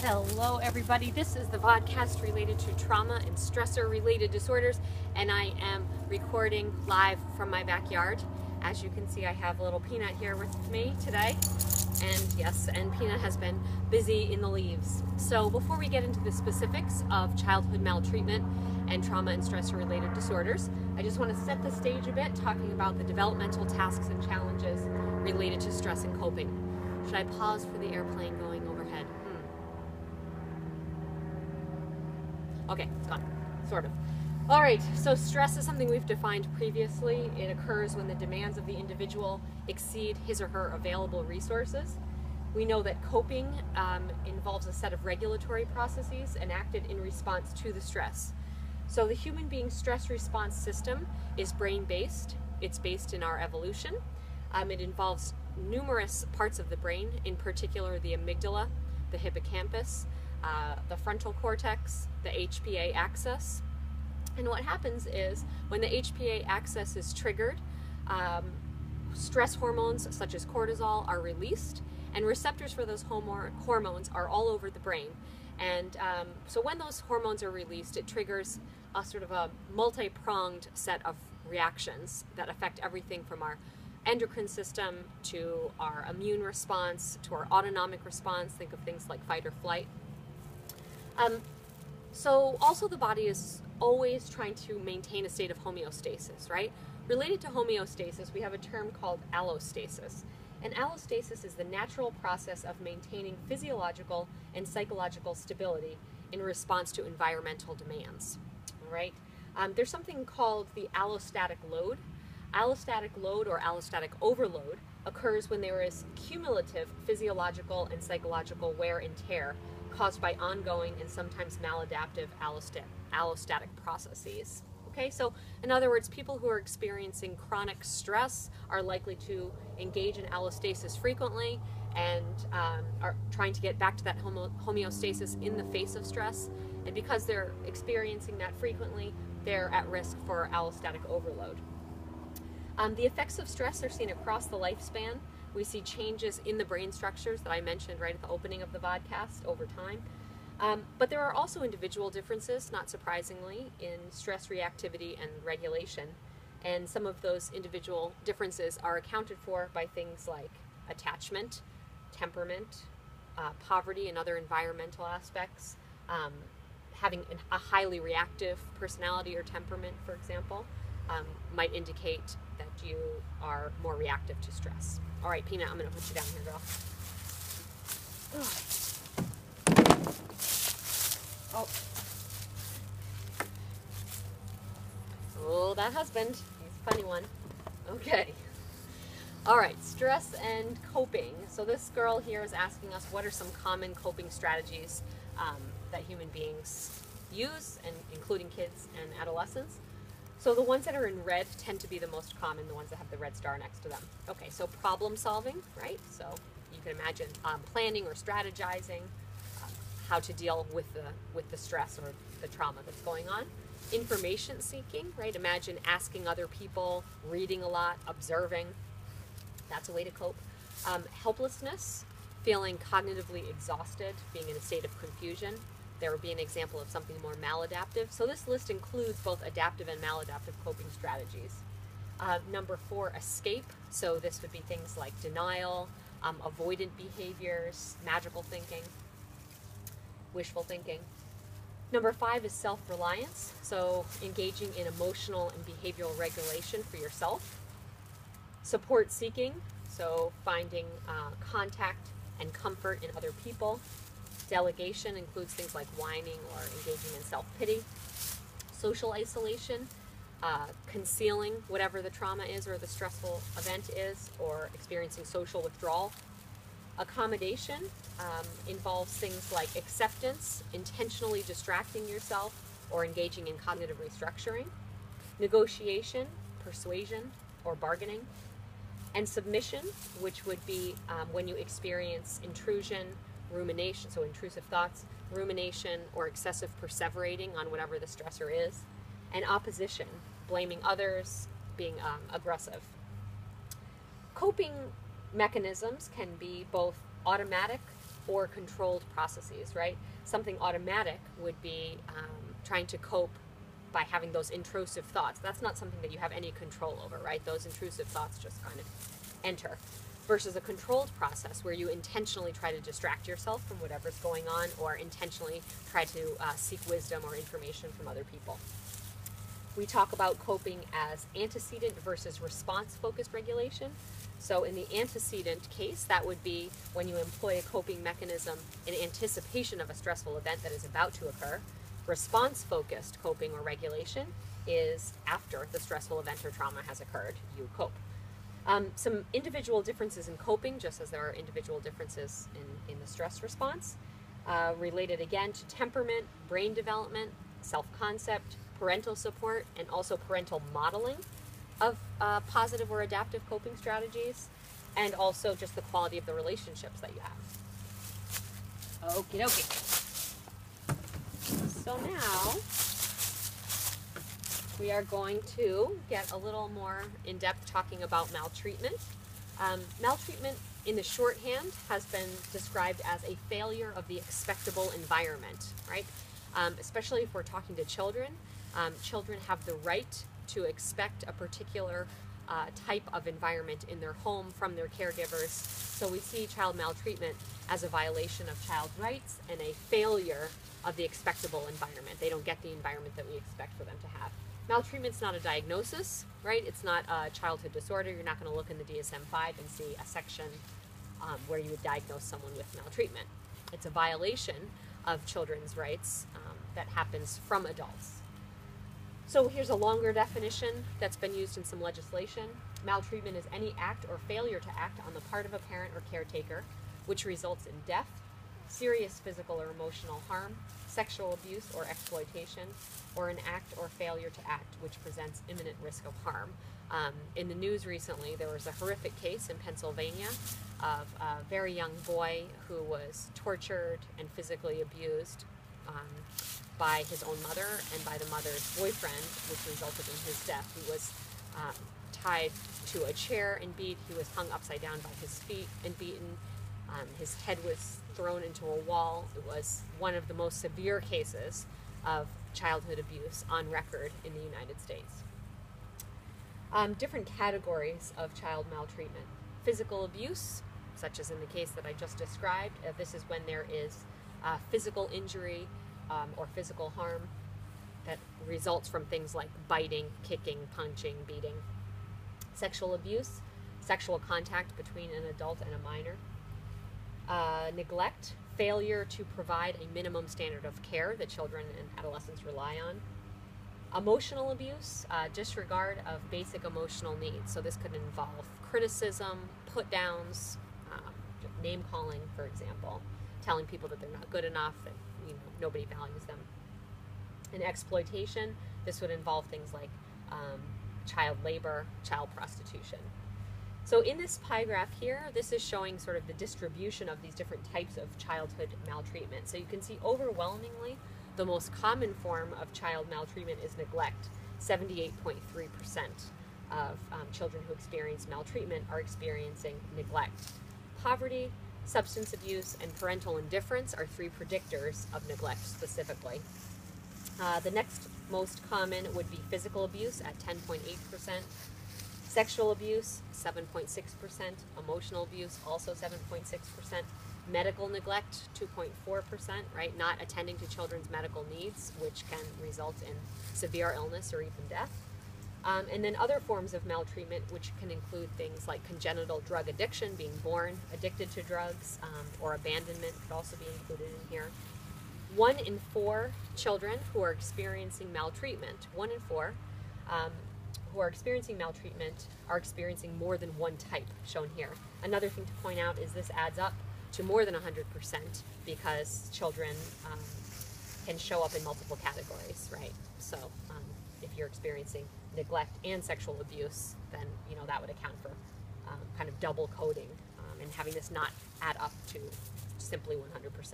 Hello everybody, this is the podcast related to trauma and stressor related disorders, and I am recording live from my backyard. As you can see, I have a little Peanut here with me today, and Peanut has been busy in the leaves. So before we get into the specifics of childhood maltreatment and trauma and stressor related disorders, I just want to set the stage a bit, talking about the developmental tasks and challenges related to stress and coping. Should I pause for the airplane going overhead? Okay, it's gone, sort of. All right, so stress is something we've defined previously. It occurs when the demands of the individual exceed his or her available resources. We know that coping involves a set of regulatory processes enacted in response to the stress. So the human being stress response system is brain-based. It's based in our evolution. It involves numerous parts of the brain, in particular the amygdala, the hippocampus, the frontal cortex, the HPA axis. And what happens is when the HPA axis is triggered, stress hormones such as cortisol are released, and receptors for those hormones are all over the brain. And so when those hormones are released, it triggers a sort of a multi-pronged set of reactions that affect everything from our endocrine system to our immune response to our autonomic response. Think of things like fight or flight. So also the body is always trying to maintain a state of homeostasis, right? Related to homeostasis, we have a term called allostasis. And allostasis is the natural process of maintaining physiological and psychological stability in response to environmental demands, all right? There's something called the allostatic load. Allostatic load or allostatic overload occurs when there is cumulative physiological and psychological wear and tear caused by ongoing and sometimes maladaptive allostatic processes. Okay, so in other words, people who are experiencing chronic stress are likely to engage in allostasis frequently and are trying to get back to that homeostasis in the face of stress. And because they're experiencing that frequently, they're at risk for allostatic overload. The effects of stress are seen across the lifespan. We see changes in the brain structures that I mentioned right at the opening of the podcast over time. But there are also individual differences, not surprisingly, in stress reactivity and regulation. And some of those individual differences are accounted for by things like attachment, temperament, poverty, and other environmental aspects. Having a highly reactive personality or temperament, for example, might indicate that you are more reactive to stress. All right, Peanut, I'm going to put you down here, girl. Oh, that husband. He's a funny one. Okay. All right, stress and coping. So this girl here is asking us what are some common coping strategies that human beings use, and including kids and adolescents. So the ones that are in red tend to be the most common, the ones that have the red star next to them. Okay, so problem solving, right? So you can imagine planning or strategizing how to deal with the stress or the trauma that's going on. Information seeking, right? Imagine asking other people, reading a lot, observing. That's a way to cope. Helplessness, feeling cognitively exhausted, being in a state of confusion. There would be an example of something more maladaptive. So this list includes both adaptive and maladaptive coping strategies. Number 4, escape. So this would be things like denial, avoidant behaviors, magical thinking, wishful thinking. Number 5 is self-reliance. So engaging in emotional and behavioral regulation for yourself. Support seeking. So finding contact and comfort in other people. Delegation includes things like whining or engaging in self-pity. Social isolation, concealing whatever the trauma is or the stressful event is, or experiencing social withdrawal. Accommodation involves things like acceptance, intentionally distracting yourself, or engaging in cognitive restructuring. Negotiation, persuasion, or bargaining. And submission, which would be when you experience intrusion, rumination, so intrusive thoughts, rumination, or excessive perseverating on whatever the stressor is, and opposition, blaming others, being aggressive. Coping mechanisms can be both automatic or controlled processes, right? Something automatic would be trying to cope by having those intrusive thoughts. That's not something that you have any control over, right? Those intrusive thoughts just kind of enter. Versus a controlled process where you intentionally try to distract yourself from whatever's going on, or intentionally try to seek wisdom or information from other people. We talk about coping as antecedent versus response-focused regulation. So in the antecedent case, that would be when you employ a coping mechanism in anticipation of a stressful event that is about to occur. Response-focused coping or regulation is after the stressful event or trauma has occurred, you cope. Some individual differences in coping, just as there are individual differences in the stress response, related again to temperament, brain development, self-concept, parental support, and also parental modeling of positive or adaptive coping strategies, and also just the quality of the relationships that you have. Okie dokie. So now we are going to get a little more in-depth talking about maltreatment. Maltreatment in the shorthand has been described as a failure of the expectable environment, right? Especially if we're talking to children. Children have the right to expect a particular type of environment in their home from their caregivers. So we see child maltreatment as a violation of child rights and a failure of the expectable environment. They don't get the environment that we expect for them to have. Maltreatment's not a diagnosis, right? It's not a childhood disorder. You're not going to look in the DSM-5 and see a section where you would diagnose someone with maltreatment. It's a violation of children's rights that happens from adults. So here's a longer definition that's been used in some legislation. Maltreatment is any act or failure to act on the part of a parent or caretaker which results in death, serious physical or emotional harm, sexual abuse or exploitation, or an act or failure to act which presents imminent risk of harm. In the news recently, there was a horrific case in Pennsylvania of a very young boy who was tortured and physically abused by his own mother and by the mother's boyfriend, which resulted in his death. He was tied to a chair and beat. He was hung upside down by his feet and beaten. His head was thrown into a wall. It was one of the most severe cases of childhood abuse on record in the United States. Different categories of child maltreatment. Physical abuse, such as in the case that I just described. This is when there is physical injury or physical harm that results from things like biting, kicking, punching, beating. Sexual abuse, sexual contact between an adult and a minor. Neglect, failure to provide a minimum standard of care that children and adolescents rely on. Emotional abuse, disregard of basic emotional needs. So this could involve criticism, put downs, name calling, for example, telling people that they're not good enough, that nobody values them. And exploitation, this would involve things like child labor, child prostitution. So in this pie graph here, this is showing sort of the distribution of these different types of childhood maltreatment. So you can see overwhelmingly, the most common form of child maltreatment is neglect. 78.3% of children who experience maltreatment are experiencing neglect. Poverty, substance abuse, and parental indifference are three predictors of neglect specifically. The next most common would be physical abuse at 10.8%. Sexual abuse, 7.6%. Emotional abuse, also 7.6%. Medical neglect, 2.4%, right? Not attending to children's medical needs, which can result in severe illness or even death. And then other forms of maltreatment, which can include things like congenital drug addiction, being born addicted to drugs, or abandonment could also be included in here. 1 in 4 children who are experiencing maltreatment, 1 in 4, who are experiencing maltreatment are experiencing more than one type, shown here. Another thing to point out is this adds up to more than 100% because children can show up in multiple categories, right? So if you're experiencing neglect and sexual abuse, then that would account for kind of double coding and having this not add up to simply 100%.